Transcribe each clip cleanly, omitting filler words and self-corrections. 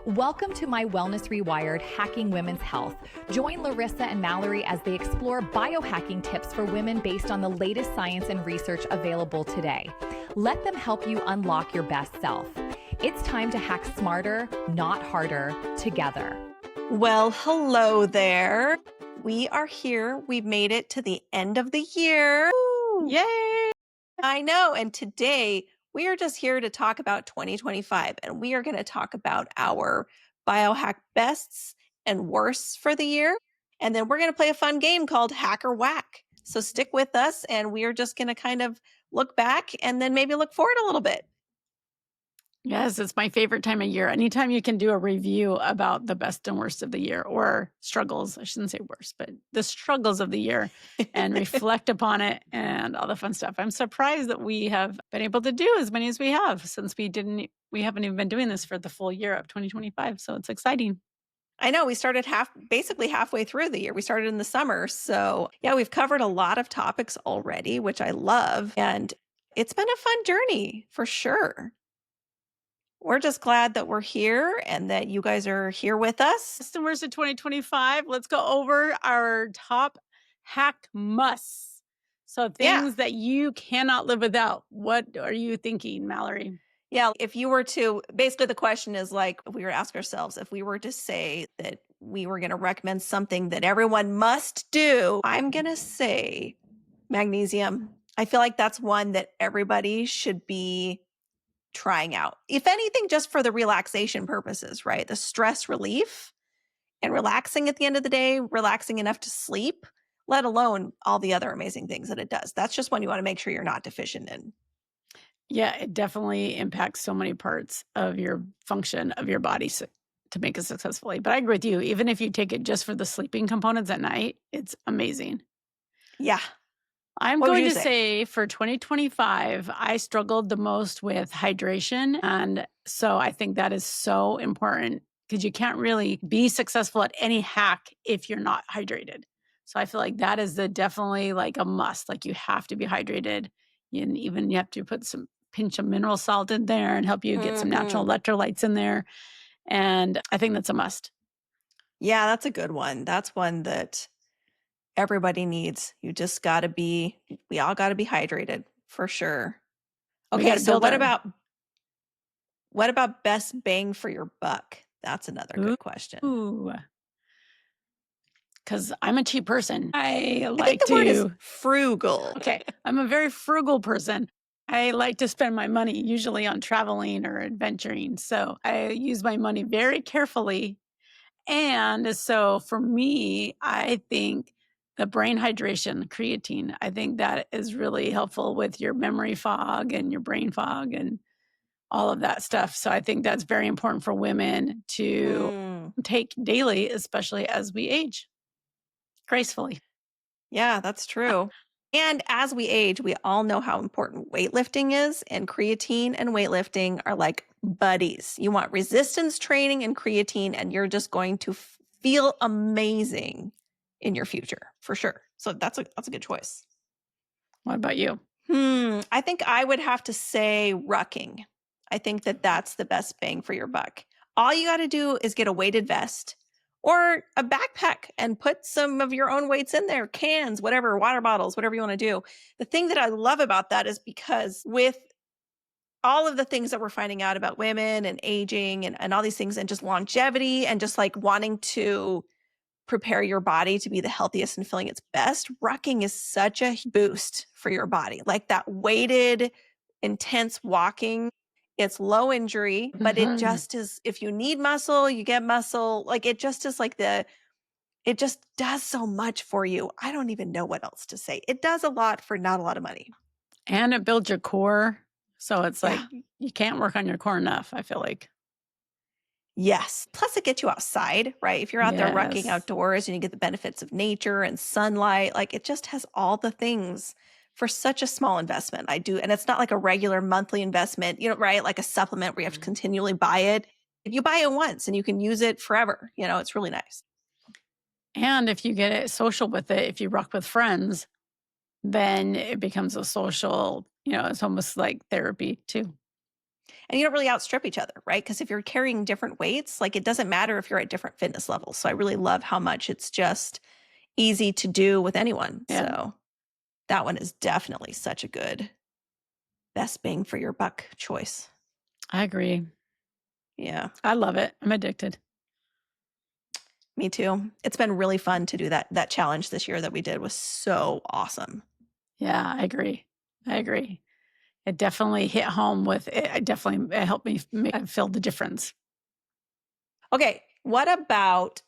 Welcome to My Wellness Rewired, Hacking Women's Health. Join Larissa and Malerie as they explore biohacking tips for women based on the latest science and research available today. Let them help you unlock your best self. It's time to hack smarter, not harder, together. Well, hello there. We are here. We've made it to the end of the year. Woo! Yay! I know. And today we are just here to talk about 2025, and we are going to talk about our biohack bests and worsts for the year. And then we're going to play a fun game called Hack or Whack. So stick with us, and we are just going to kind of look back and then maybe look forward a little bit. Yes, it's my favorite time of year. Anytime you can do a review about the best and worst of the year, or struggles, I shouldn't say worst, but the struggles of the year, and reflect upon it and all the fun stuff. I'm surprised that we have been able to do as many as we have, since we haven't even been doing this for the full year of 2025. So it's exciting. I know we started basically halfway through the year. We started in the summer. So yeah, we've covered a lot of topics already, which I love. And it's been a fun journey for sure. We're just glad that we're here and that you guys are here with us. Best and worst of 2025. Let's go over our top hack musts. So things that you cannot live without. What are you thinking, Malerie? Yeah, if you were to, basically the question is like, if we were to ask ourselves, if we were to say that we were going to recommend something that everyone must do, I'm going to say magnesium. I feel like that's one that everybody should be trying out. If anything, just for the relaxation purposes, right? The stress relief and relaxing at the end of the day, relaxing enough to sleep, let alone all the other amazing things that it does. That's just one you want to make sure you're not deficient in. Yeah, it definitely impacts so many parts of your function of your body to make it successfully. But I agree with you. Even if you take it just for the sleeping components at night, it's amazing. Yeah. I'm going to say for 2025, I struggled the most with hydration. And so I think that is so important, because you can't really be successful at any hack if you're not hydrated. So I feel like that is definitely like a must. Like, you have to be hydrated. And even you have to put some pinch of mineral salt in there and help you get some natural electrolytes in there. And I think that's a must. Yeah, that's a good one. That's one that everybody needs. We all got to be hydrated for sure. Okay, so what about best bang for your buck? That's another good question. Ooh. Because I'm a cheap person. I think the word is frugal. Okay, I'm a very frugal person. I like to spend my money usually on traveling or adventuring. So I use my money very carefully. And so for me, I think the brain hydration, creatine, I think that is really helpful with your memory fog and your brain fog and all of that stuff. So I think that's very important for women to take daily, especially as we age gracefully. Yeah, that's true. And as we age, we all know how important weightlifting is, and creatine and weightlifting are like buddies. You want resistance training and creatine, and you're just going to feel amazing in your future for sure. So that's a good choice. What about you? I think I would have to say rucking. I think that that's the best bang for your buck. All you got to do is get a weighted vest or a backpack and put some of your own weights in there, cans, whatever, water bottles, whatever you want to do. The thing that I love about that is because with all of the things that we're finding out about women and aging and all these things and just longevity and just like wanting to prepare your body to be the healthiest and feeling its best, rucking is such a boost for your body. Like that weighted, intense walking, it's low injury, but it just is, if you need muscle, you get muscle. Like it just is like it just does so much for you. I don't even know what else to say. It does a lot for not a lot of money. And it builds your core. So it's like, you can't work on your core enough, I feel like. Yes. Plus it gets you outside, right? If you're out there rucking outdoors and you get the benefits of nature and sunlight, like it just has all the things for such a small investment. I do. And it's not like a regular monthly investment, right? Like a supplement where you have to continually buy it. If you buy it once and you can use it forever, it's really nice. And if you get it social with it, if you ruck with friends, then it becomes a social, it's almost like therapy too. And you don't really outstrip each other, right? Because if you're carrying different weights, like it doesn't matter if you're at different fitness levels. So I really love how much it's just easy to do with anyone. Yeah. So that one is definitely such a good best bang for your buck choice. I agree. Yeah, I love it. I'm addicted. me too. It's been really fun to do that challenge this year that we did was so awesome. Yeah, I agree. I agree. It definitely hit home with it. It helped me feel the difference. Okay, what about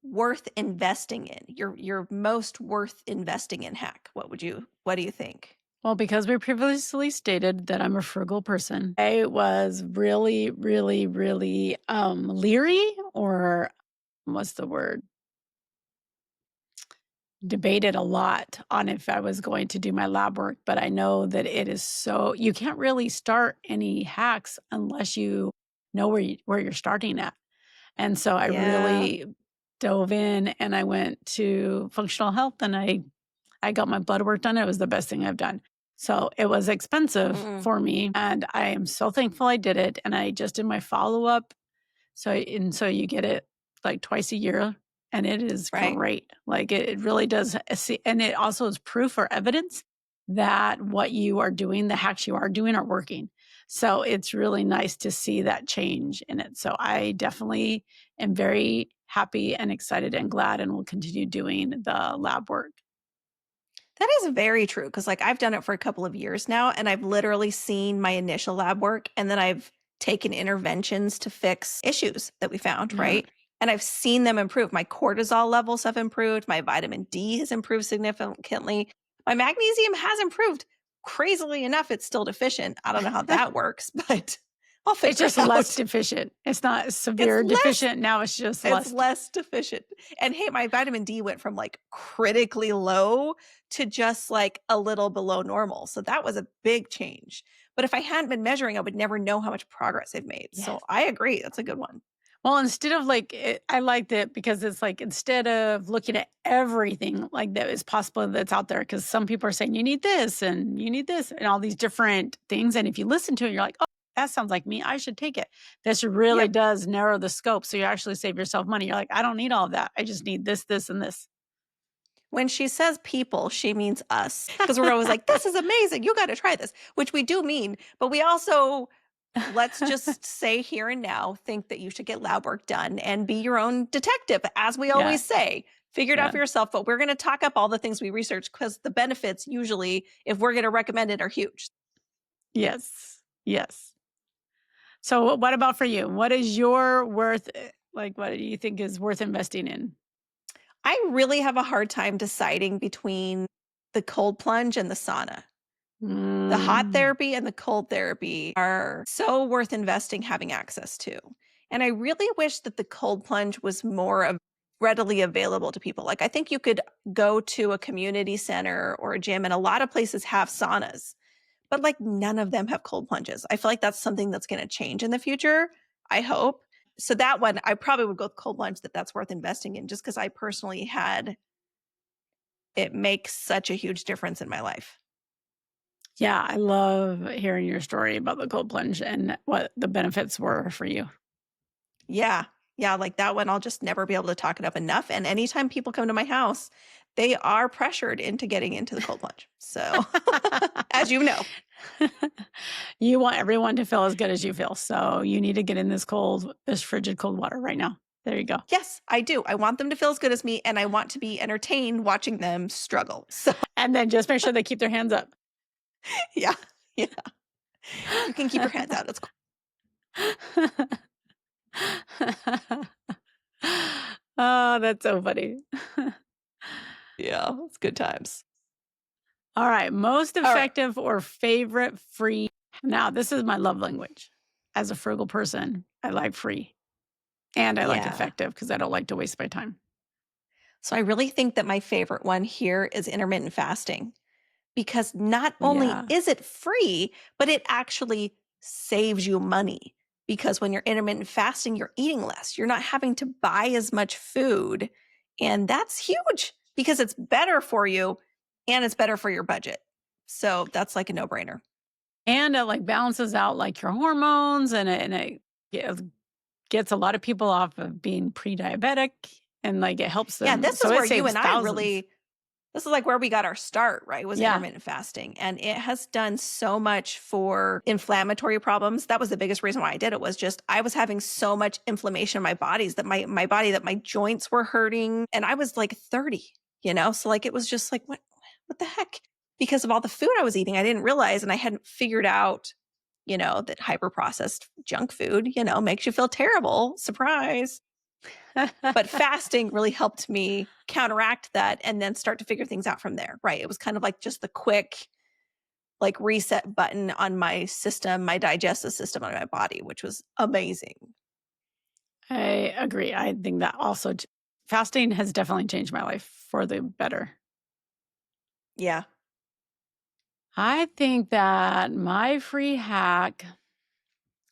worth investing in? Your most worth investing in hack. What do you think? Well, because we previously stated that I'm a frugal person, I was really, really, really leery, or what's the word? Debated a lot on if I was going to do my lab work, but I know that it is you can't really start any hacks unless you know where you're starting at. And so I Yeah. really dove in and I went to functional health and I got my blood work done. It was the best thing I've done. So it was expensive for me and I am so thankful I did it. And I just did my follow-up. So you get it like twice a year and it is Right. great. Like it really does. And it also is proof or evidence that what you are doing, the hacks you are doing are working. So it's really nice to see that change in it. So I definitely am very happy and excited and glad and will continue doing the lab work. That is very true because like I've done it for a couple of years now and I've literally seen my initial lab work and then I've taken interventions to fix issues that we found, Yeah. right? And I've seen them improve. My cortisol levels have improved, my vitamin D has improved significantly. My magnesium has improved. Crazily enough, it's still deficient. I don't know how that works, but I'll It's figure just it out. less deficient. It's not severe deficient. Now it's just less. It's less deficient. And hey, my vitamin D went from like critically low to just like a little below normal. So that was a big change. But if I hadn't been measuring, I would never know how much progress I've made. Yes. So I agree. That's a good one. Well, instead of I liked it because it's like instead of looking at everything like that is possible that's out there, because some people are saying you need this and you need this and all these different things. And if you listen to it, you're like, oh, that sounds like me. I should take it. This really does narrow the scope. So you actually save yourself money. You're like, I don't need all of that. I just need this, this, and this. When she says people, she means us because we're always like, this is amazing. You got to try this, which we do mean. But we also, let's just say here and now, think that you should get lab work done and be your own detective, as we always say. Figure it out for yourself. But we're going to talk up all the things we researched because the benefits usually, if we're going to recommend it, are huge. Yes. Yes. So what about for you? What is your worth? Like, what do you think is worth investing in? I really have a hard time deciding between the cold plunge and the sauna. The hot therapy and the cold therapy are so worth investing having access to. And I really wish that the cold plunge was more readily available to people. Like I think you could go to a community center or a gym and a lot of places have saunas, but like none of them have cold plunges. I feel like that's something that's going to change in the future. I hope. So that one, I probably would go with cold plunge that's worth investing in just because I personally had it makes such a huge difference in my life. Yeah, I love hearing your story about the cold plunge and what the benefits were for you. Yeah. Yeah. Like that one, I'll just never be able to talk it up enough. And anytime people come to my house, they are pressured into getting into the cold plunge. So, as you know, You want everyone to feel as good as you feel. So you need to get in this frigid cold water right now. There you go. Yes, I do. I want them to feel as good as me and I want to be entertained watching them struggle. So, And then just make sure they keep their hands up. yeah. Yeah. You can keep your hands out. It's cool. Oh, that's so funny. Yeah. It's good times. All right. Most effective or favorite free. Now, this is my love language. As a frugal person, I like free. And I like effective because I don't like to waste my time. So I really think that my favorite one here is intermittent fasting because not only is it free, but it actually saves you money because when you're intermittent fasting, you're eating less. You're not having to buy as much food. And that's huge because it's better for you and it's better for your budget. So that's like a no-brainer. And it like balances out like your hormones and it ge- gets a lot of people off of being pre-diabetic and like it helps Yeah, them. this is So it where you saves and I thousands. really this is like where we got our start, right? Was Yeah. intermittent fasting. And it has done so much for inflammatory problems. That was the biggest reason why I did it, was just I was having so much inflammation in my bodies that my body, that my joints were hurting. And I was like 30, you know? So like it was just like, what the heck? Because of all the food I was eating, I didn't realize, and I hadn't figured out, that hyper processed junk food, makes you feel terrible. Surprise. But fasting really helped me counteract that and then start to figure things out from there, right? It was kind of like just the quick, like, reset button on my system, my digestive system on my body, which was amazing. I agree. I think that also fasting has definitely changed my life for the better. Yeah. I think that my free hack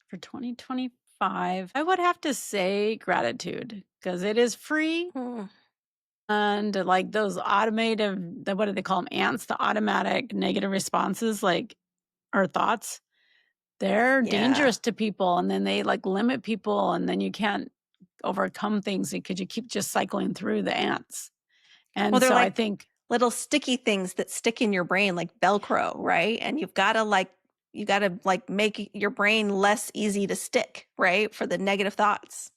for 2025, I would have to say gratitude because it is free. Mm, And like those automated, what do they call them? Ants, the automatic negative responses, like our thoughts, they're yeah. dangerous to people. And then they like limit people. And then you can't overcome things because you keep just cycling through the ants. Well, And they're so I like think, little sticky things that stick in your brain like Velcro, right? And you got to make your brain less easy to stick, right? For the negative thoughts.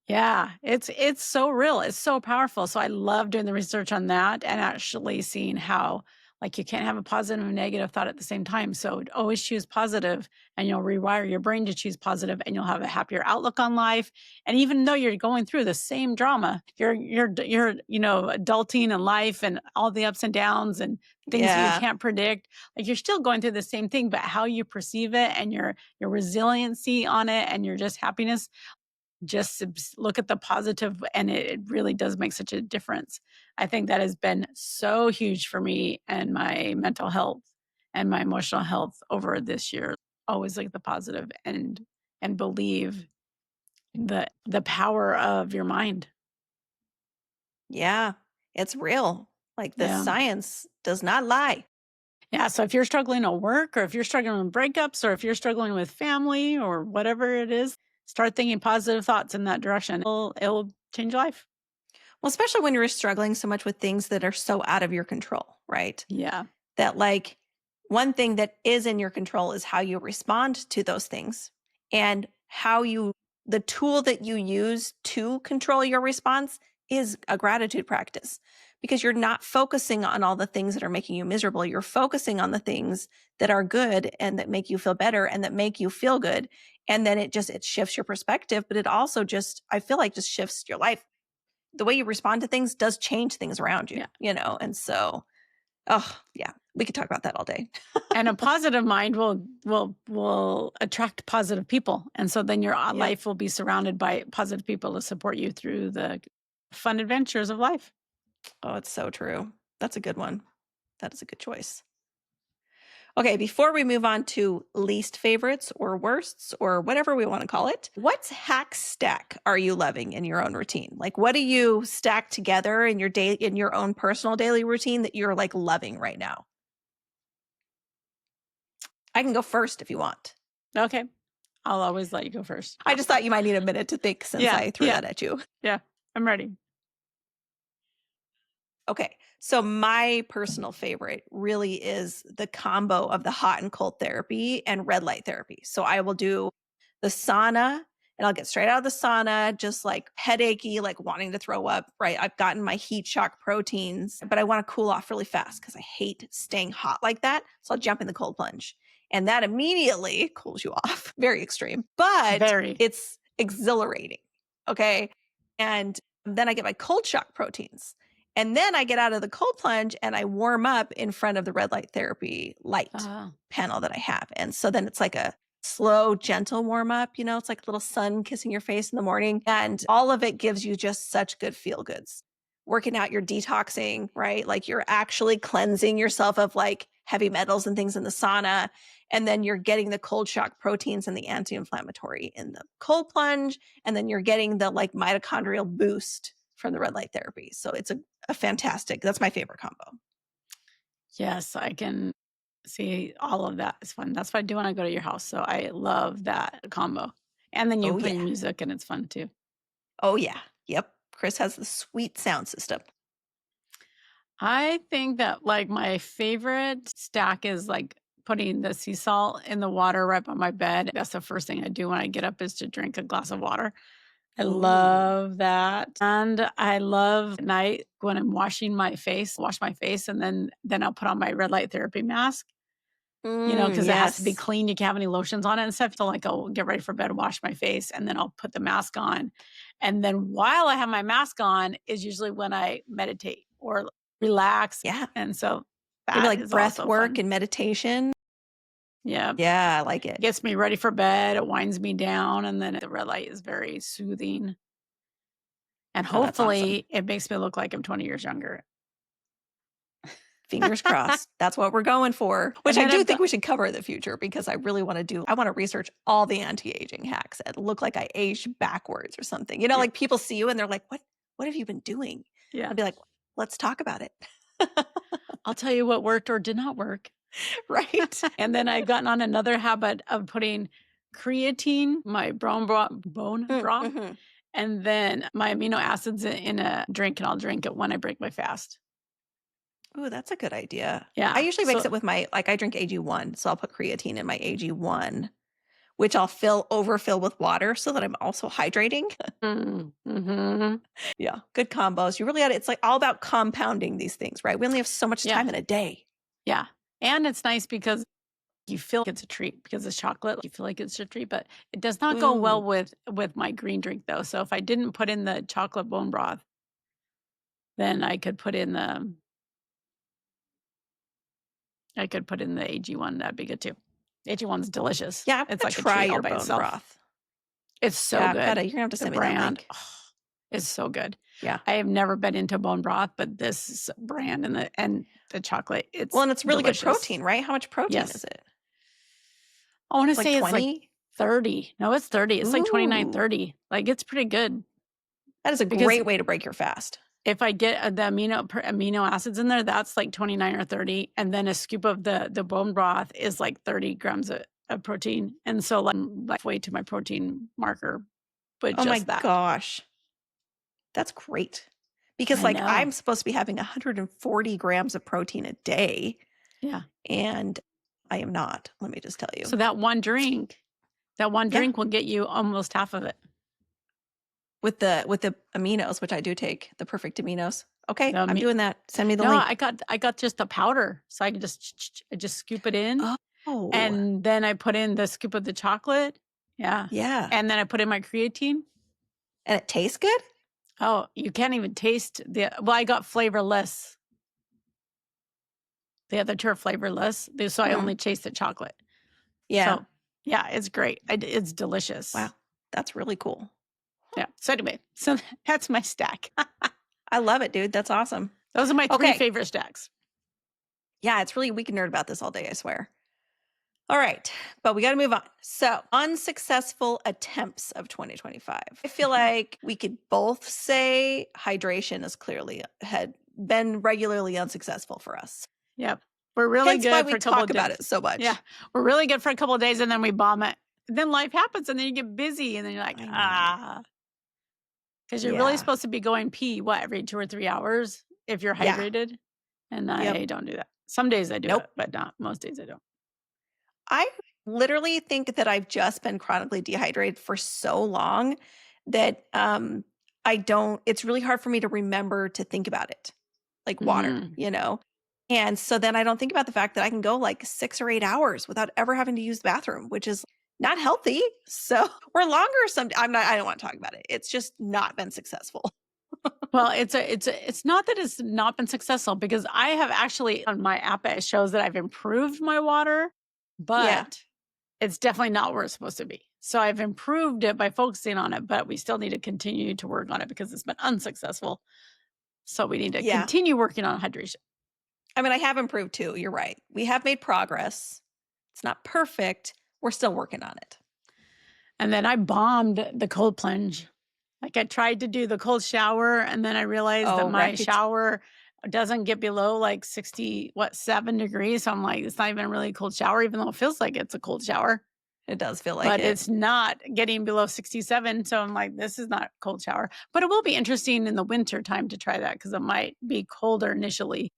yeah, it's so real. It's so powerful. So I love doing the research on that and actually seeing how like you can't have a positive and negative thought at the same time. So always choose positive and you'll rewire your brain to choose positive and you'll have a happier outlook on life. And even though you're going through the same drama, you're adulting in life and all the ups and downs and things that you Yeah. can't predict. Like you're still going through the same thing, but how you perceive it and your resiliency on it and your just happiness, just look at the positive and it really does make such a difference. I think that has been so huge for me and my mental health and my emotional health over this year. Always look at the positive and believe the power of your mind. Yeah. It's real. Like, the Yeah. science does not lie. Yeah. So if you're struggling at work or if you're struggling with breakups or if you're struggling with family or whatever it is, start thinking positive thoughts in that direction. It'll change your life. Well, especially when you're struggling so much with things that are so out of your control, right? Yeah. That, like, one thing that is in your control is how you respond to those things, and the tool that you use to control your response is a gratitude practice, because you're not focusing on all the things that are making you miserable. You're focusing on the things that are good and that make you feel better and that make you feel good. And then it shifts your perspective, but it also I feel like just shifts your life. The way you respond to things does change things around you, Yeah. And so, oh, yeah, we could talk about that all day. And a positive mind will attract positive people. And so then your Yep. life will be surrounded by positive people to support you through the fun adventures of life. Oh, it's so true. That's a good one. That is a good choice. Okay, before we move on to least favorites or worsts or whatever we want to call it, what hack stack are you loving in your own routine? Like, what do you stack together in your own personal daily routine that you're like loving right now? I can go first if you want. Okay. I'll always let you go first. I just thought you might need a minute to think since Yeah. I threw Yeah. that at you. Yeah. I'm ready. Okay. So my personal favorite really is the combo of the hot and cold therapy and red light therapy. So I will do the sauna and I'll get straight out of the sauna, just like headachy, like wanting to throw up, right? I've gotten my heat shock proteins, but I want to cool off really fast because I hate staying hot like that. So I'll jump in the cold plunge and that immediately cools you off. Very extreme, but Very. it's exhilarating. Okay. And then I get my cold shock proteins. And then I get out of the cold plunge and I warm up in front of the red light therapy light panel that I have. And so then it's like a slow, gentle warm up. It's like a little sun kissing your face in the morning. And all of it gives you just such good feel goods. Working out, you're detoxing, right? Like you're actually cleansing yourself of like heavy metals and things in the sauna. And then you're getting the cold shock proteins and the anti-inflammatory in the cold plunge. And then you're getting the like mitochondrial boost from the red light therapy. So it's a fantastic, that's my favorite combo. Yes, I can See, all of that is fun. That's what I do when I go to your house. So I love that combo. And then you Oh, play yeah. music and it's fun too. Oh, yeah. Yep. Chris has the sweet sound system. I think that like my favorite stack is like putting the sea salt in the water right by my bed. That's the first thing I do when I get up is to drink a glass of water. I Ooh. love that. And I love at night when I'm washing my face, wash my face, and then I'll put on my red light therapy mask, because it has to be Yes. clean. You can't have any lotions on it and stuff. So like I'll get ready for bed, wash my face, and then I'll put the mask on. And then while I have my mask on is usually when I meditate or relax. Yeah. And so Maybe that like is breath also work fun. and meditation. Yeah. Yeah, I like it. Gets me ready for bed. It winds me down. And then the red light is very soothing. And Oh, that's awesome. hopefully it makes me look like I'm 20 years younger. Fingers crossed. That's what we're going for. Which And I then do I've think got, we should cover in the future because I really want to research all the anti-aging hacks and look like I aged backwards or something. yeah, Like people see you and they're like, what have you been doing? yeah. I'll be like, let's talk about it. I'll tell you what worked or did not work. Right. And then I gotten on another habit of putting creatine, my bone broth, Mm-hmm. and then my amino acids in a drink, and I'll drink it when I break my fast. Oh, that's a good idea. Yeah. I usually mix So, it with I drink AG1, so I'll put creatine in my AG1, which I'll overfill with water so that I'm also hydrating. mm-hmm. Yeah, good combos. You really it's like all about compounding these things, right? We only have so much Yeah. time in a day. Yeah. And it's nice because you feel like it's a treat because it's chocolate. You feel like it's a treat, but it does not go well Ooh. with my green drink though. So if I didn't put in the chocolate bone broth, then I could put in the AG1. That'd be good too. AG1's delicious. Yeah, I'm It's gonna like a try treat all your by bone itself. broth. It's so Yeah, good. you're gonna have to The send me that brand link. is so good. Yeah. I have never been into bone broth, but this brand and the chocolate, it's Well, and it's really good delicious. protein, right? How much protein Yes. is it? I want to Like say it's like 20? 30. No, it's 30. It's like 29, Ooh. 30. Like it's pretty good. That is a Because great way to break your fast. if I get the amino acids in there, that's like 29 or 30. And then a scoop of the bone broth is like 30 grams of protein. And so like way to my protein marker, but Oh my just that. gosh. That's great. Because I know. I'm supposed to be having 140 grams of protein a day. Yeah. And I am not, let me just tell you. So that one drink will get you almost half of it. With the aminos, which I do take, the perfect aminos. Okay, I'm doing that. Send me the No, link. I got just the powder, so I can just scoop it in, Oh. and then I put in the scoop of the chocolate. Yeah. Yeah. And then I put in my creatine. And it tastes good? Oh, you can't even taste I got flavorless. The other two are flavorless, so I only taste the chocolate. Yeah. So, yeah, it's great. It's delicious. Wow. That's really cool. Yeah. So anyway, so that's my stack. I love it, dude. That's awesome. Those are my three favorite stacks. Yeah, it's really, we can nerd about this all day, I swear. All right, but we got to move on. So, unsuccessful attempts of 2025. I feel like we could both say hydration has clearly had been regularly unsuccessful for us. Yep. We're really Hence good why for we a couple talk of days. about it so much. Yeah. We're really good for a couple of days and then we bomb it. Then life happens and then you get busy and then you're like, because you're really supposed to be going pee, every 2 or 3 hours if you're hydrated. And I don't do that. Some days I do it, but not most days I don't. I literally think that I've just been chronically dehydrated for so long that it's really hard for me to remember to think about it, like water, And so then I don't think about the fact that I can go like 6 or 8 hours without ever having to use the bathroom, which is not healthy. So, or longer I don't want to talk about it. It's just not been successful. Well, it's not that it's not been successful because I have actually on my app, it shows that I've improved my water, but it's definitely not where it's supposed to be. So I've improved it by focusing on it, but we still need to continue to work on it because it's been unsuccessful. So we need to continue working on hydration. I mean, I have improved too. You're right. We have made progress. It's not perfect. We're still working on it. And then I bombed the cold plunge. Like I tried to do the cold shower and then I realized that my shower doesn't get below like 7 degrees. So I'm like, it's not even really a cold shower, even though it feels like it's a cold shower. It does feel like But it. it's not getting below 67. So I'm like, this is not a cold shower. But it will be interesting in the winter time to try that because it might be colder initially.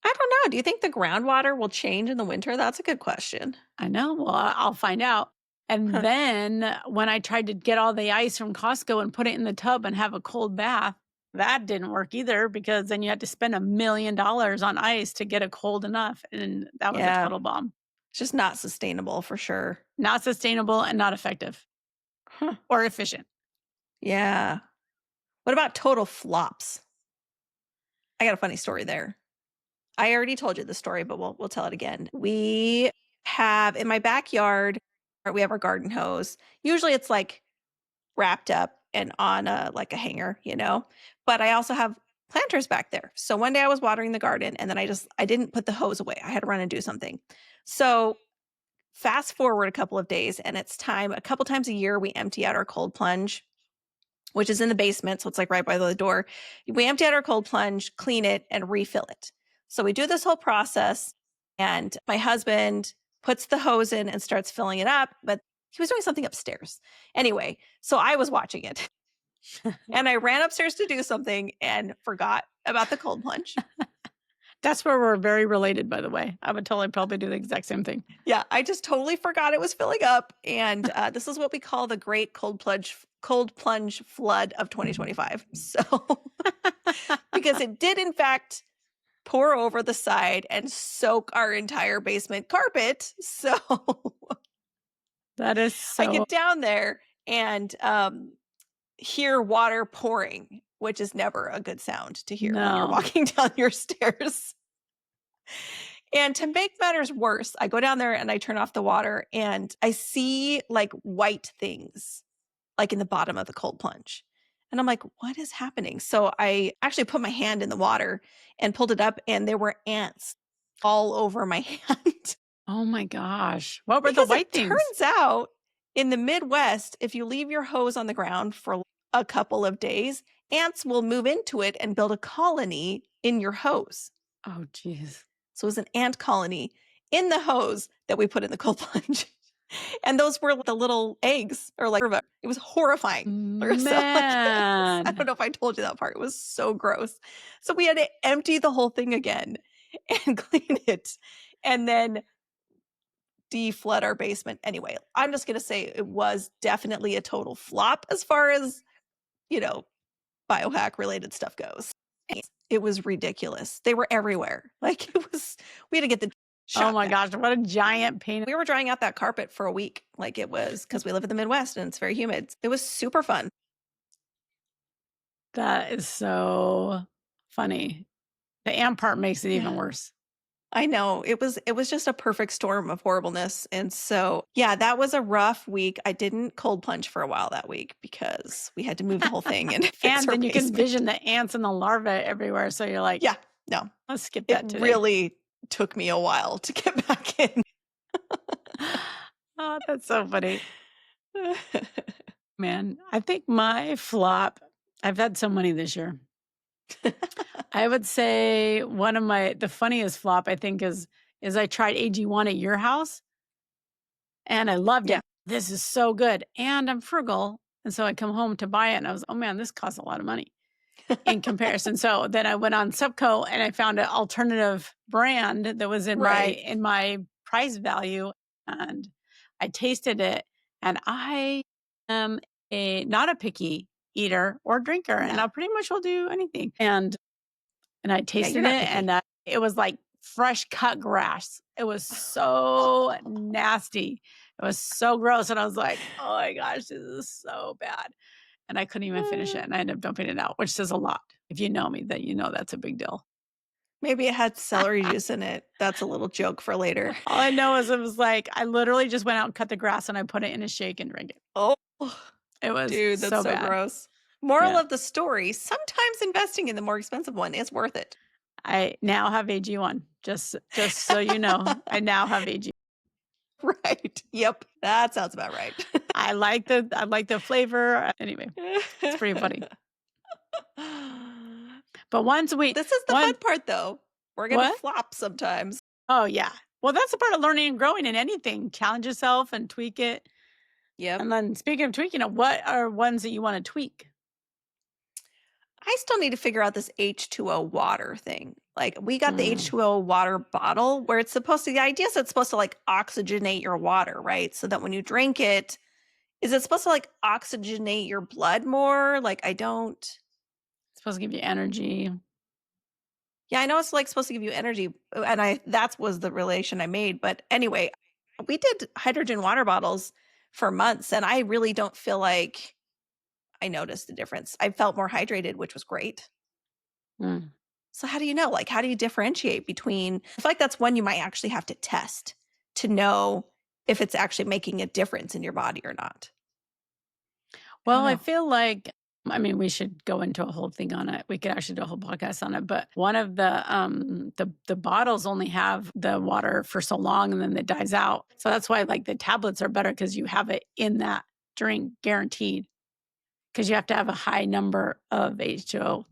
I don't know. Do you think the groundwater will change in the winter? That's a good question. I know. Well, I'll find out. And Huh. then when I tried to get all the ice from Costco and put it in the tub and have a cold bath, that didn't work either because then you had to spend $1 million on ice to get it cold enough. And that was a Yeah. total bomb. It's just not sustainable for sure. Not sustainable and not effective Huh. or efficient. Yeah. What about total flops? I got a funny story there. I already told you the story, but we'll tell it again. We have in my backyard, we have our garden hose. Usually it's like wrapped up and on a like a hanger, you know. But I also have planters back there. So one day I was watering the garden and then I didn't put the hose away. I had to run and do something. So fast forward a couple of days and it's time, a couple times a year we empty out our cold plunge, which is in the basement. So it's like right by the door. We empty out our cold plunge, clean it, and refill it. So we do this whole process, and my husband puts the hose in and starts filling it up, but he was doing something upstairs. Anyway, so I was watching it. And I ran upstairs to do something and forgot about the cold plunge. That's where we're very related, by the way. I would totally probably do the exact same thing. Yeah, I just totally forgot it was filling up. And this is what we call the great cold plunge flood of 2025. So because it did in fact pour over the side and soak our entire basement carpet. So That is so. I get down there and hear water pouring, which is never a good sound to hear when you're No. walking down your stairs. And to make matters worse, I go down there and I turn off the water and I see like white things like in the bottom of the cold plunge. And I'm like, what is happening? So I actually put my hand in the water and pulled it up and there were ants all over my hand. Oh my gosh. What were Because the white it things? turns out in the Midwest, if you leave your hose on the ground for a couple of days, ants will move into it and build a colony in your hose. Oh, geez. So it was an ant colony in the hose that we put in the cold plunge. And those were the little eggs or like, it was horrifying. Larissa. Man. I don't know if I told you that part. It was so gross. So we had to empty the whole thing again and clean it and then deflood our basement. Anyway, I'm just going to say it was definitely a total flop as far as, biohack related stuff goes. It was ridiculous. They were everywhere. Like we had to get the Oh my gosh, what a giant pain. We were drying out that carpet for a week. Like it was because we live in the Midwest and it's very humid. It was super fun. That is so funny. The ant part makes it even worse. I know. It was just a perfect storm of horribleness. And so, yeah, that was a rough week. I didn't cold plunge for a while that week because we had to move the whole thing and fix And our then you can basement. vision the ants and the larvae everywhere. So you're like, Yeah, no. Let's skip that It today. really took me a while to get back in. Oh, that's so funny. Man, I think my flop, I've had so many this year. I would say one of the funniest flop, I think, is I tried AG1 at your house and I loved it. This is so good. And I'm frugal. And so I come home to buy it and I was, oh man, this costs a lot of money in comparison. So then I went on Subco and I found an alternative brand that was in my price value. And I tasted it and I am not a picky eater or drinker and I pretty much will do anything. And I tasted it and it was like fresh cut grass. It was so nasty. It was so gross. And I was like, oh my gosh, this is so bad. And I couldn't even finish it. And I ended up dumping it out, which says a lot. If you know me, then you know that's a big deal. Maybe it had celery juice in it. That's a little joke for later. All I know is it was like, I literally just went out and cut the grass and I put it in a shake and drank it. Oh, it was dude, that's so bad. Gross. Moral of the story, sometimes investing in the more expensive one is worth it. I now have AG1, just so you know, I now have AG. Right. Yep. That sounds about right. I like the flavor. Anyway, it's pretty funny. But once we, This is the fun part, though. We're going to what? flop sometimes. Oh, yeah. Well, that's a part of learning and growing in anything. Challenge yourself and tweak it. Yep. And then speaking of tweaking it, what are ones that you want to tweak? I still need to figure out this H2O water thing. Like, we got the H2O water bottle where it's supposed to, the idea is it's supposed to like oxygenate your water, right? So that when you drink it, is it supposed to like oxygenate your blood more? Like, I don't. It's supposed to give you energy. Yeah, I know it's like supposed to give you energy, and that was the relation I made. But anyway, we did hydrogen water bottles for months, and I really don't feel like I noticed the difference. I felt more hydrated, which was great. Mm. So how do you know? Like, how do you differentiate between? I feel like that's one you might actually have to test to know if it's actually making a difference in your body or not. Well, I feel like, I mean, we should go into a whole thing on it. We could actually do a whole podcast on it. But one of the bottles only have the water for so long and then it dies out. So that's why like the tablets are better because you have it in that drink guaranteed. Because you have to have a high number of H2O.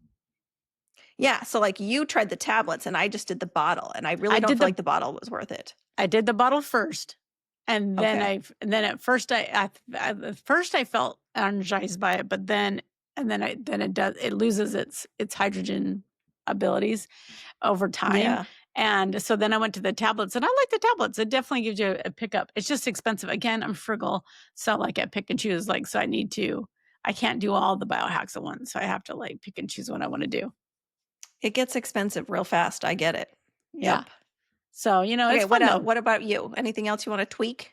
Yeah. So like you tried the tablets and I just did the bottle, and I really don't feel like the bottle was worth it. I did the bottle first. And then at first I felt energized by it, but then it loses its hydrogen abilities over time. Yeah. And so then I went to the tablets, and I like the tablets. It definitely gives you a pickup. It's just expensive. Again, I'm frugal. So like I pick and choose, like, so I can't do all the biohacks at once. So I have to like pick and choose what I want to do. It gets expensive real fast. I get it. Yep. Yeah. So, okay, it's fun though. What about you? Anything else you want to tweak?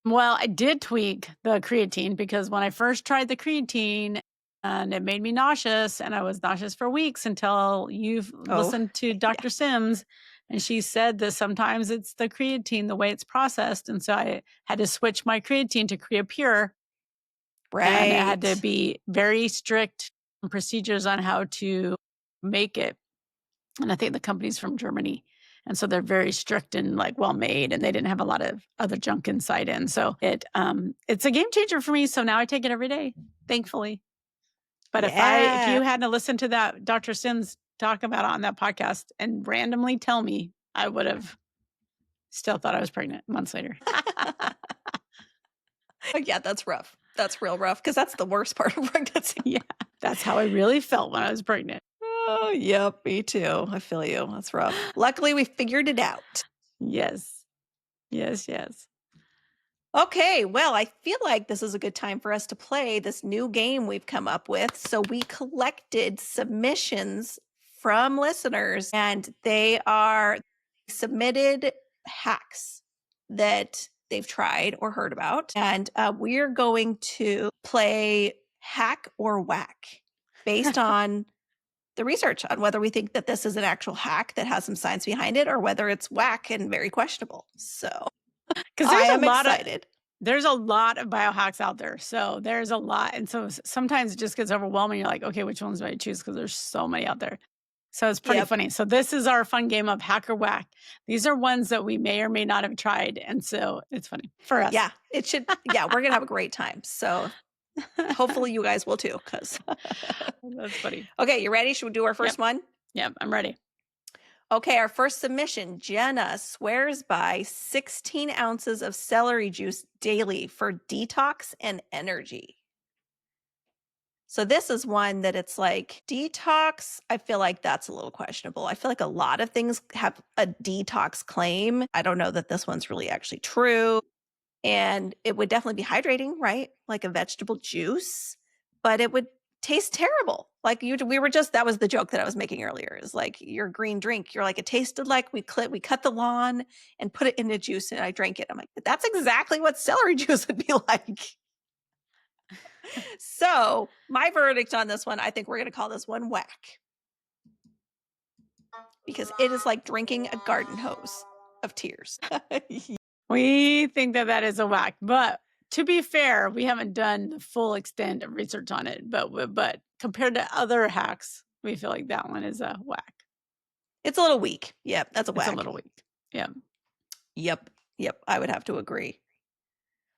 Well, I did tweak the creatine because when I first tried the creatine, and it made me nauseous, and I was nauseous for weeks until you've listened to Dr. Sims, and she said that sometimes it's the creatine, the way it's processed. And so I had to switch my creatine to Creapure. Right. And it had to be very strict procedures on how to make it. And I think the company's from Germany. And so they're very strict and like well made, and they didn't have a lot of other junk inside in. So it's a game changer for me. So now I take it every day, thankfully. But if you hadn't listened to that Dr. Sims talk about it on that podcast and randomly tell me, I would have still thought I was pregnant months later. Yeah, that's rough. That's real rough because that's the worst part of pregnancy. Yeah, that's how I really felt when I was pregnant. Oh, yep, me too. I feel you. That's rough. Luckily, we figured it out. Yes. Yes. Okay, well, I feel like this is a good time for us to play this new game we've come up with. So we collected submissions from listeners, and they are submitted hacks that they've tried or heard about. And we're going to play hack or whack based on the research on whether we think that this is an actual hack that has some science behind it or whether it's whack and very questionable. So because I am excited. There's a lot of biohacks out there. So there's a lot. And so sometimes it just gets overwhelming. You're like, okay, which ones do I choose? Because there's so many out there. So it's pretty funny. So this is our fun game of hack or whack. These are ones that we may or may not have tried. And so it's funny for us. Yeah, it should. Yeah, we're going to have a great time. So hopefully you guys will too. Because that's funny. Okay, you ready? Should we do our first one? Yep, I'm ready. Okay, our first submission. Jenna swears by 16 ounces of celery juice daily for detox and energy. So this is one that it's like detox. I feel like that's a little questionable. I feel like a lot of things have a detox claim. I don't know that this one's really actually true. And it would definitely be hydrating, right? Like a vegetable juice, but it would taste terrible. Like that was the joke that I was making earlier, is like your green drink. You're like, it tasted like we cut the lawn and put it in a juice and I drank it. I'm like, that's exactly what celery juice would be like. So my verdict on this one, I think we're going to call this one whack. Because it is like drinking a garden hose of tears. We think that is a whack, but to be fair, we haven't done the full extent of research on it, but compared to other hacks, we feel like that one is a whack. It's a little weak. Yep, that's a whack. It's a little weak. Yeah. Yep, I would have to agree.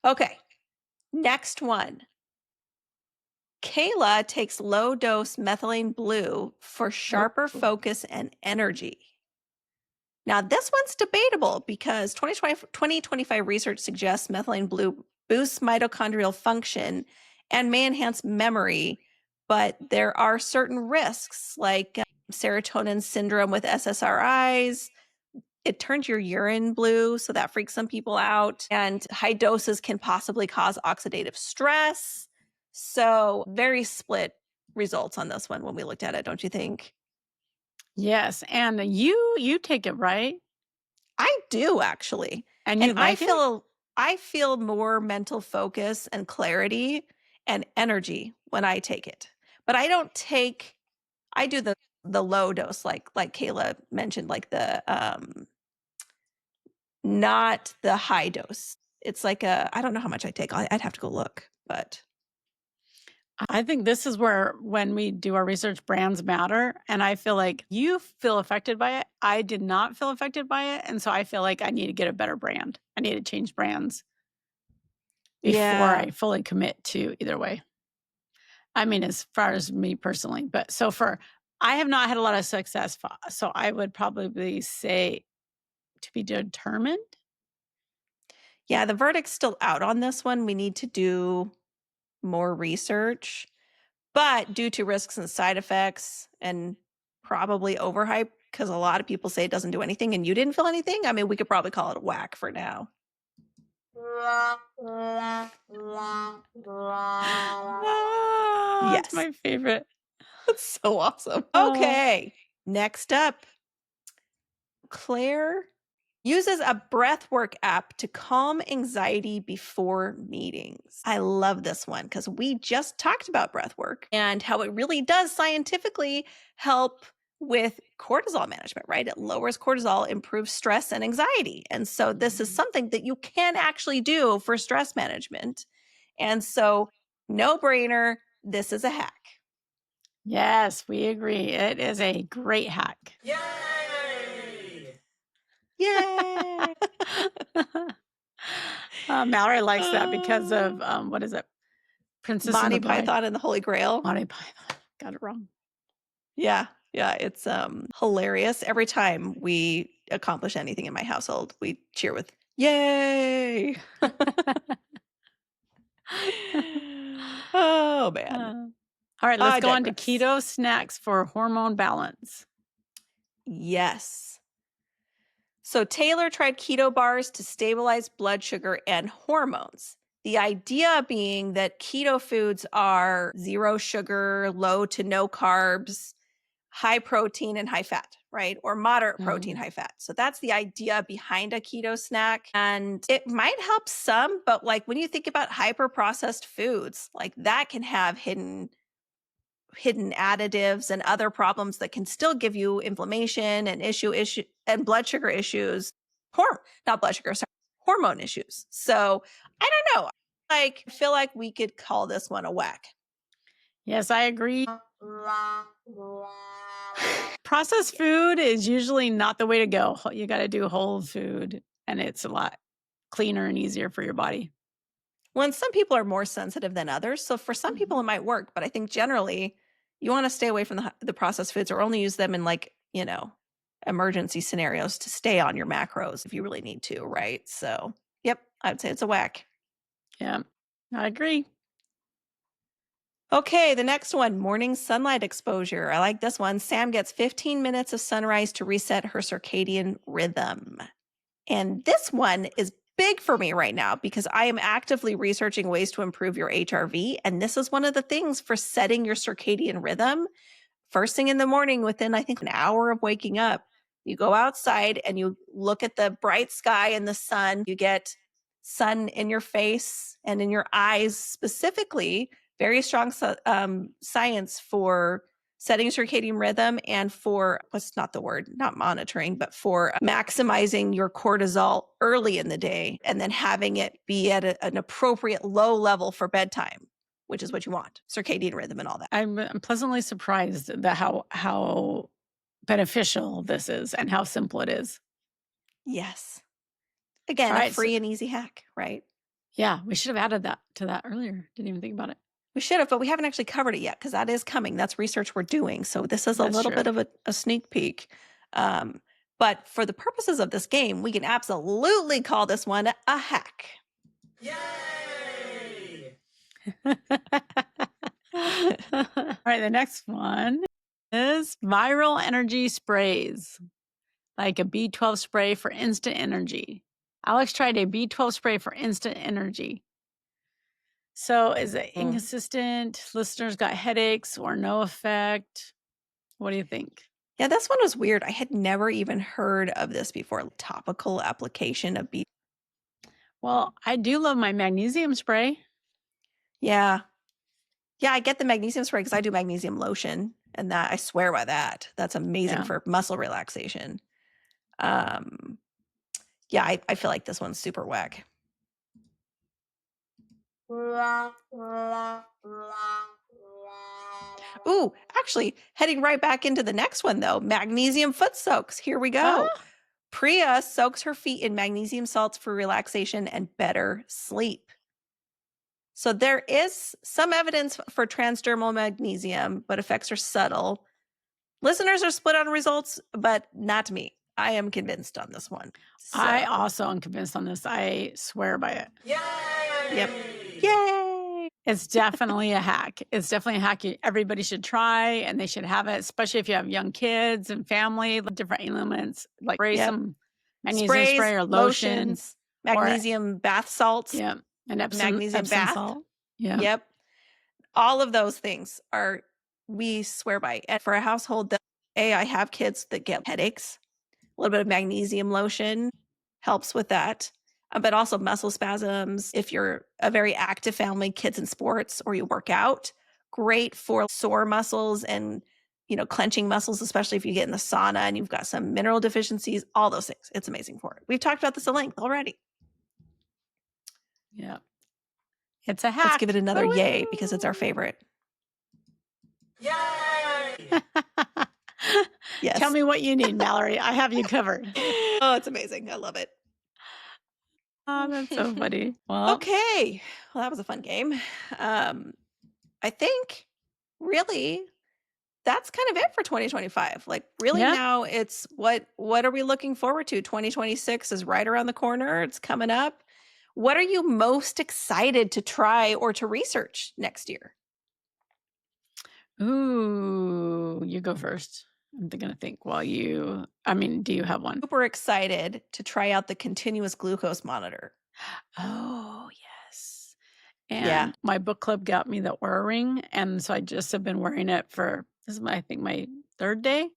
Okay, next one. Kayla takes low dose methylene blue for sharper focus and energy. Now, this one's debatable because 2025 research suggests methylene blue boosts mitochondrial function and may enhance memory, but there are certain risks like serotonin syndrome with SSRIs. It turns your urine blue, so that freaks some people out. And high doses can possibly cause oxidative stress. So, very split results on this one when we looked at it, don't you think? Yes, and you take it, right? I do actually. And And you like it? I feel more mental focus and clarity and energy when I take it. But I do the low dose like Kayla mentioned, like the not the high dose. It's like I don't know how much I take. I'd have to go look, but I think this is where, when we do our research, brands matter. And I feel like you feel affected by it. I did not feel affected by it. And so I feel like I need to get a better brand. I need to change brands before yeah. I fully commit to either way. I mean, as far as me personally. But I have not had a lot of success. So I would probably say to be determined. Yeah, the verdict's still out on this one. We need to do more research. But due to risks and side effects and probably overhype, because a lot of people say it doesn't do anything and you didn't feel anything, I mean, we could probably call it a whack for now. It's Yes. my favorite. That's so awesome. Oh. Okay. Next up, Claire uses a breathwork app to calm anxiety before meetings. I love this one because we just talked about breathwork and how it really does scientifically help with cortisol management, right? It lowers cortisol, improves stress and anxiety. And so this is something that you can actually do for stress management. And so, no brainer, this is a hack. Yes, we agree. It is a great hack. Yay! Mallory likes that because of what is it? Princess and Monty the Bride. Python and the Holy Grail. Monty Python. Got it wrong. Yeah, it's hilarious. Every time we accomplish anything in my household, we cheer with "Yay!" Oh man. All right, let's I go on to digress. keto snacks for hormone balance. Yes. So Taylor tried keto bars to stabilize blood sugar and hormones. The idea being that keto foods are zero sugar, low to no carbs, high protein and high fat, right? Or moderate protein, high fat. So that's the idea behind a keto snack. And it might help some, but like when you think about hyper processed foods, like that can have hidden additives and other problems that can still give you inflammation and issue and blood sugar issues. Not blood sugar, sorry, hormone issues. So I don't know. I feel like we could call this one a whack. Yes, I agree. Processed food is usually not the way to go. You got to do whole food, and it's a lot cleaner and easier for your body. Well, and some people are more sensitive than others. So for some people, it might work. But I think generally you want to stay away from the processed foods or only use them in emergency scenarios to stay on your macros if you really need to, right? So, yep, I'd say it's a whack. Yeah, I agree. Okay, the next one, morning sunlight exposure. I like this one. Sam gets 15 minutes of sunrise to reset her circadian rhythm. And this one is big for me right now because I am actively researching ways to improve your HRV. And this is one of the things for setting your circadian rhythm. First thing in the morning, within, I think, an hour of waking up, you go outside and you look at the bright sky and the sun. You get sun in your face and in your eyes specifically. Very strong science for setting circadian rhythm and for not monitoring, but for maximizing your cortisol early in the day and then having it be at an appropriate low level for bedtime, which is what you want, circadian rhythm and all that. I'm pleasantly surprised that how beneficial this is and how simple it is. Yes. Again, All a right, free and easy hack, right? Yeah, we should have added that to that earlier. Didn't even think about it. We should have, but we haven't actually covered it yet because that is coming. That's research we're doing. So this is a That's little true. bit of a sneak peek. But for the purposes of this game, we can absolutely call this one a hack. Yay! All right, the next one is viral energy sprays, like a B12 spray for instant energy. Alex tried a B12 spray for instant energy. So is it inconsistent? Listeners got headaches or no effect? What do you think? Yeah, this one was weird. I had never even heard of this before. Topical application of B. Well, I do love my magnesium spray. Yeah. Yeah, I get the magnesium spray because I do magnesium lotion, and that I swear by that. That's amazing Yeah. for muscle relaxation. Yeah, I feel like this one's super whack. Ooh, actually, heading right back into the next one though, magnesium foot soaks. Here we go. Ah, Priya soaks her feet in magnesium salts for relaxation and better sleep. So there is some evidence for transdermal magnesium, but effects are subtle. Listeners are split on results, but not me. I am convinced on this one. So, I also am convinced on this. I swear by it. Yay! Yep. Yay! It's definitely a hack. It's definitely a hack everybody should try, and they should have it, especially if you have young kids and family, different elements, like spray Yep. some magnesium Sprays, spray or lotion. lotions, magnesium bath salts. Yeah, and magnesium Epsom bath. salt. Yeah. Yep. All of those things are, we swear by. And for a household that, I have kids that get headaches. A little bit of magnesium lotion helps with that. But also muscle spasms. If you're a very active family, kids in sports, or you work out, great for sore muscles and, clenching muscles, especially if you get in the sauna and you've got some mineral deficiencies, all those things. It's amazing for it. We've talked about this at length already. Yeah. It's a hack. Let's give it another yay because it's our favorite. Yay! Yes. Tell me what you need, Malerie. I have you covered. Oh, it's amazing. I love it. Oh, that's so funny. Well, Okay. Well, that was a fun game. I think really that's kind of it for 2025. Like really Yeah. now it's what are we looking forward to? 2026 is right around the corner. It's coming up. What are you most excited to try or to research next year? Ooh, you go first. I'm going to think while do you have one? Super excited to try out the continuous glucose monitor. Oh, yes. And Yeah. my book club got me the Oura Ring. And so I just have been wearing it this is I think my third day.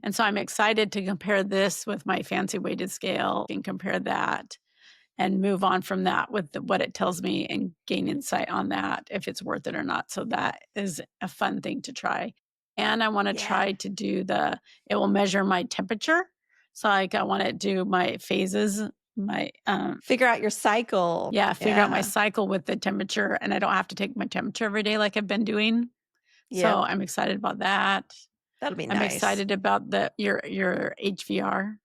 And so I'm excited to compare this with my fancy weighted scale and compare that and move on from that with what it tells me and gain insight on that, if it's worth it or not. So that is a fun thing to try. And I want to try to do it will measure my temperature. So I want to do my phases, figure out your cycle. Yeah, figure out my cycle with the temperature, and I don't have to take my temperature every day like I've been doing. Yeah. So I'm excited about that. That'll be nice. I'm excited about your HVR.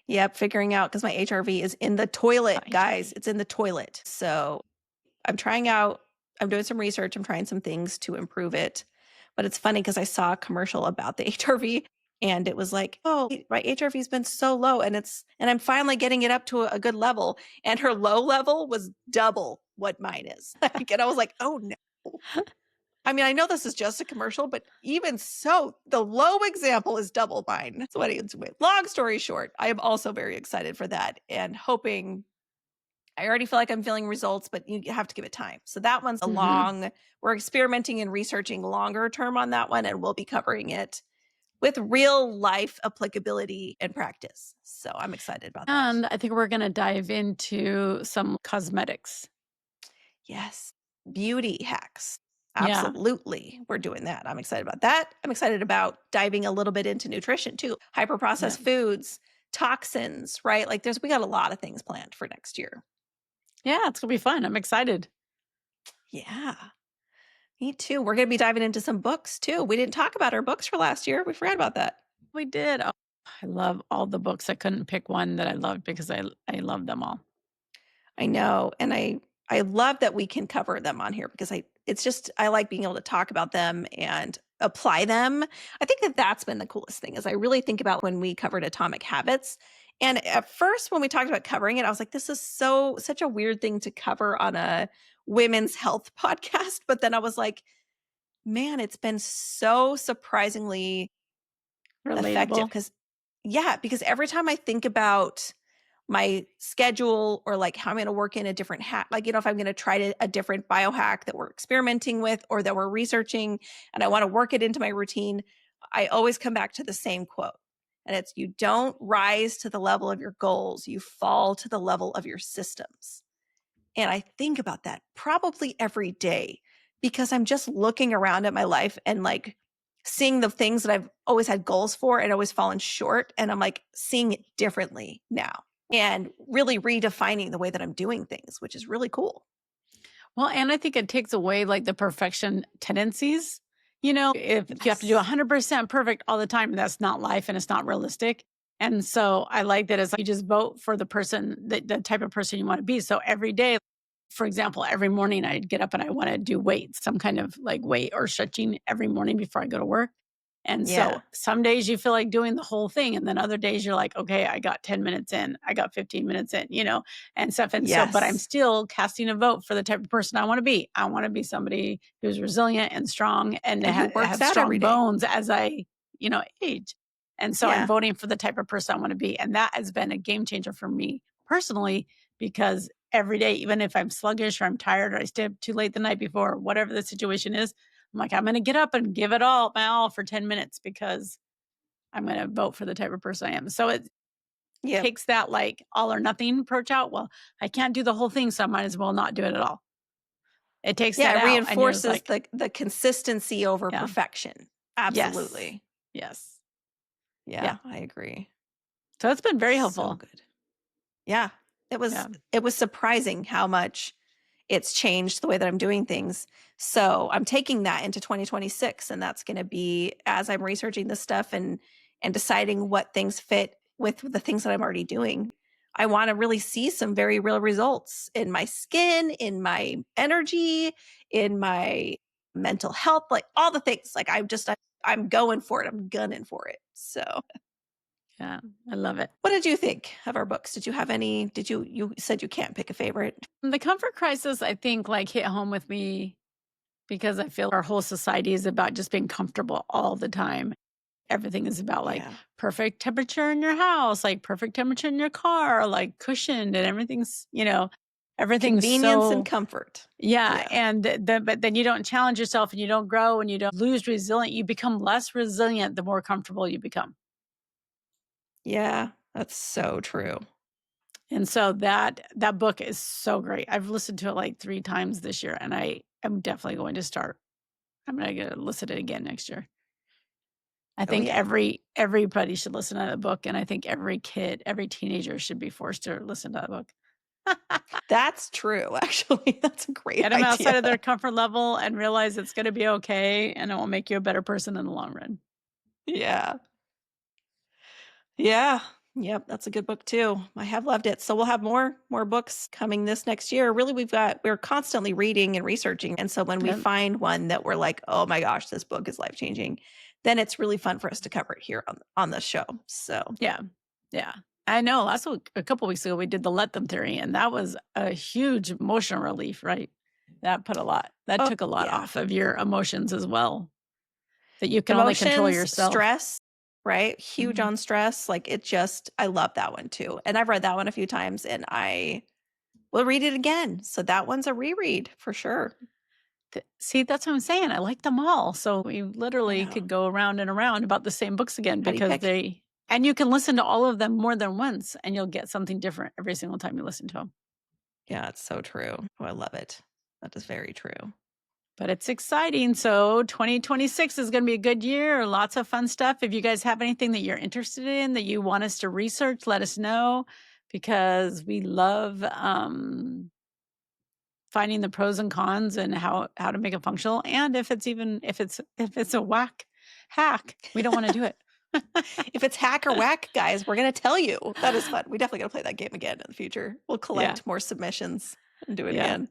Yep, figuring out because my HRV is in the toilet, guys. It's in the toilet. So I'm doing some research. I'm trying some things to improve it. But it's funny because I saw a commercial about the HRV and it was like, oh, my HRV's been so low and I'm finally getting it up to a good level. And her low level was double what mine is. And I was like, oh no. I mean, I know this is just a commercial, but even so, the low example is double mine. So anyway, long story short, I am also very excited for that and hoping. I already feel like I'm feeling results, but you have to give it time. So that one's we're experimenting and researching longer term on that one, and we'll be covering it with real life applicability and practice. So I'm excited about that. And I think we're going to dive into some cosmetics. Yes. Beauty hacks. Absolutely. We're doing that. I'm excited about that. I'm excited about diving a little bit into nutrition too. Hyper-processed foods, toxins, right? Like we got a lot of things planned for next year. Yeah, it's going to be fun. I'm excited. Yeah. Me too. We're going to be diving into some books too. We didn't talk about our books for last year. We forgot about that. We did. Oh, I love all the books. I couldn't pick one that I loved because I love them all. I know. And I love that we can cover them on here because it's just, I like being able to talk about them and apply them. I think that that's been the coolest thing is I really think about when we covered Atomic Habits. And at first, when we talked about covering it, I was like, this is such a weird thing to cover on a women's health podcast. But then I was like, man, it's been so surprisingly effective Relatable. because every time I think about my schedule or like how I'm going to work in a different like, if I'm going to try a different biohack that we're experimenting with or that we're researching and I want to work it into my routine, I always come back to the same quote. And it's, you don't rise to the level of your goals, you fall to the level of your systems. And I think about that probably every day because I'm just looking around at my life and like seeing the things that I've always had goals for and always fallen short. And I'm like seeing it differently now and really redefining the way that I'm doing things, which is really cool. Well, and I think it takes away like the perfection tendencies. If you have to do Yes. 100% perfect all the time, that's not life and it's not realistic. And so I like that as you just vote for the person, the type of person you want to be. So every day, for example, every morning I'd get up and I want to do weights, some kind of like weight or stretching every morning before I go to work. And Yeah. so some days you feel like doing the whole thing. And then other days you're like, okay, I got 10 minutes in, I got 15 minutes in, and stuff. And so, but I'm Yes. still casting a vote for the type of person I want to be. I want to be somebody who's resilient and strong and And who works have out every strong day. bones as I, age. And so I'm Yeah. voting for the type of person I want to be. And that has been a game changer for me personally, because every day, even if I'm sluggish or I'm tired or I stay up too late the night before, whatever the situation is, I'm like, I'm going to get up and give it all my all for 10 minutes because I'm going to vote for the type of person I am. So it Yep. takes that like all or nothing approach out. Well, I can't do the whole thing, so I might as well not do it at all. It takes Yeah. that It out. And you're reinforces like, the consistency over yeah, perfection. yes, Absolutely. yes. Yeah. Yeah, I agree. So it's been very So helpful. good. Yeah. Yeah. It was surprising how much it's changed the way that I'm doing things. So I'm taking that into 2026. And that's going to be as I'm researching this stuff and deciding what things fit with the things that I'm already doing. I want to really see some very real results in my skin, in my energy, in my mental health, like all the things. Like I'm going for it. I'm gunning for it. So Yeah. I love it. what did you think of our books? Did you have any? You said you can't pick a favorite? The comfort crisis, I think, like hit home with me because I feel our whole society is about just being comfortable all the time. Everything is about like Yeah. perfect temperature in your house, like perfect temperature in your car, like cushioned, and everything's Convenience and so, comfort. yeah. Yeah. And but then you don't challenge yourself and you don't grow and you don't lose resilient. You become less resilient the more comfortable you become. Yeah. That's so true. And so that book is so great. I've listened to it like 3 times this year, and I am definitely going to start. I'm going to listen to it again next year. I Oh, think yeah. everybody should listen to that book, and I think every kid, every teenager should be forced to listen to that book. That's true, actually. That's a great Get them outside idea. of their comfort level and realize it's going to be okay, and it will make you a better person in the long run. Yeah. Yeah. Yep, that's a good book too. I have loved it. So we'll have more books coming this next year. Really, we're constantly reading and researching. And so when we Yep. find one that we're like, oh my gosh, this book is life-changing, then it's really fun for us to cover it here on the show. So Yeah. Yeah. I know. Last week, a couple weeks ago, we did the let them theory, and that was a huge emotional relief, right? That oh took a lot yeah. off of your emotions as well, that you can only control Emotions, yourself. stress, right? Huge Mhm. on stress. Like I love that one too. And I've read that one a few times and I will read it again. So that one's a reread for sure. See, that's what I'm saying. I like them all. So we I literally know. could go around and around about the same books again How do you because pick? and you can listen to all of them more than once and you'll get something different every single time you listen to them. Yeah, it's so true. Oh, I love it. That is very true. But it's exciting. So 2026 is going to be a good year. Lots of fun stuff. If you guys have anything that you're interested in that you want us to research, let us know because we love finding the pros and cons and how to make it functional. And if it's a whack hack, we don't want to do it. If it's hack or whack, guys, we're going to tell you. That is fun. We definitely got to play that game again in the future. We'll Yeah. collect more submissions and do it Yeah. again.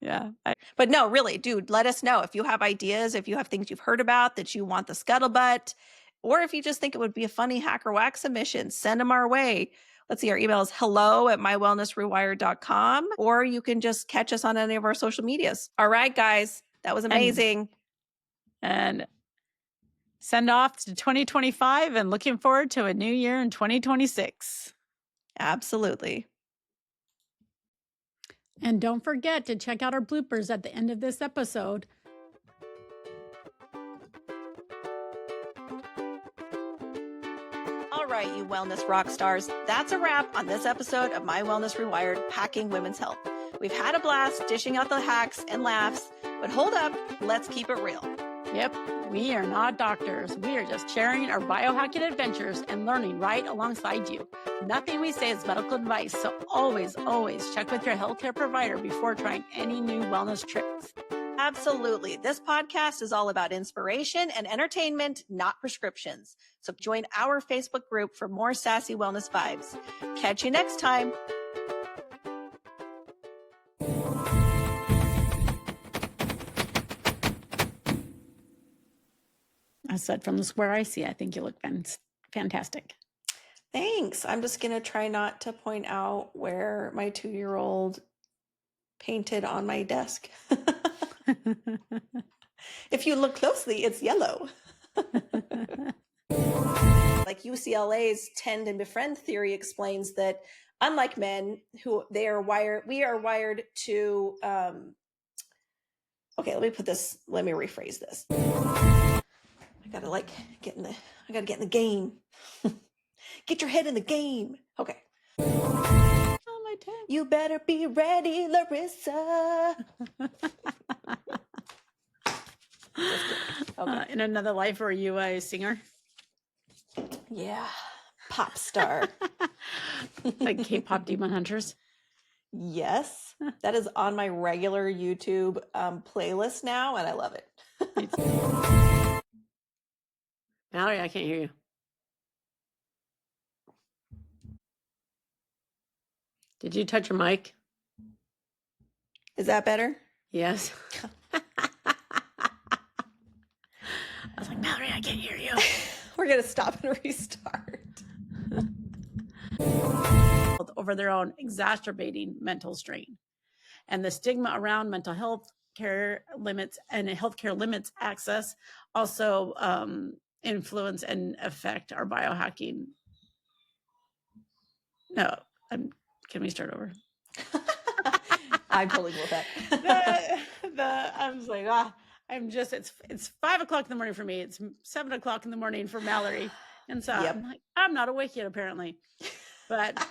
Yeah. But no, really, dude, let us know if you have ideas, if you have things you've heard about that you want the scuttlebutt, or if you just think it would be a funny hack or whack submission, send them our way. Let's see, our email is hello@mywellnessrewired.com, or you can just catch us on any of our social medias. All right, guys, that was amazing. And send off to 2025 and looking forward to a new year in 2026. Absolutely. And don't forget to check out our bloopers at the end of this episode. All right, you wellness rock stars, that's a wrap on this episode of My Wellness Rewired, Hacking Women's Health. We've had a blast dishing out the hacks and laughs, but hold up, let's keep it real. Yep, we are not doctors. We are just sharing our biohacking adventures and learning right alongside you. Nothing we say is medical advice, so always, always check with your healthcare provider before trying any new wellness tricks. Absolutely. This podcast is all about inspiration and entertainment, not prescriptions. So join our Facebook group for more sassy wellness vibes. Catch you next time. I said, from the square I see, I think you look fantastic. Thanks. I'm just going to try not to point out where my 2-year-old painted on my desk. If you look closely, it's yellow. Like UCLA's tend and befriend theory explains that unlike men who we are wired to, okay, let me rephrase this. I gotta get in the game. Get your head in the game. Okay. Oh, my time. You better be ready, Larissa. Okay. In another life, were you a singer? Yeah. Pop star. Like K-pop Demon Hunters? Yes. That is on my regular YouTube playlist now, and I love it. Malerie, I can't hear you. Did you touch your mic? Is that better? Yes. I was like, Malerie, I can't hear you. We're going to stop and restart. Over their own exacerbating mental strain. And the stigma around mental health care limits and healthcare limits access also influence and affect our biohacking. No, can we start over? I'm totally with that. I was like, it's 5 o'clock in the morning for me. It's 7 o'clock in the morning for Malerie. And so Yep. I'm like, I'm not awake yet, apparently. But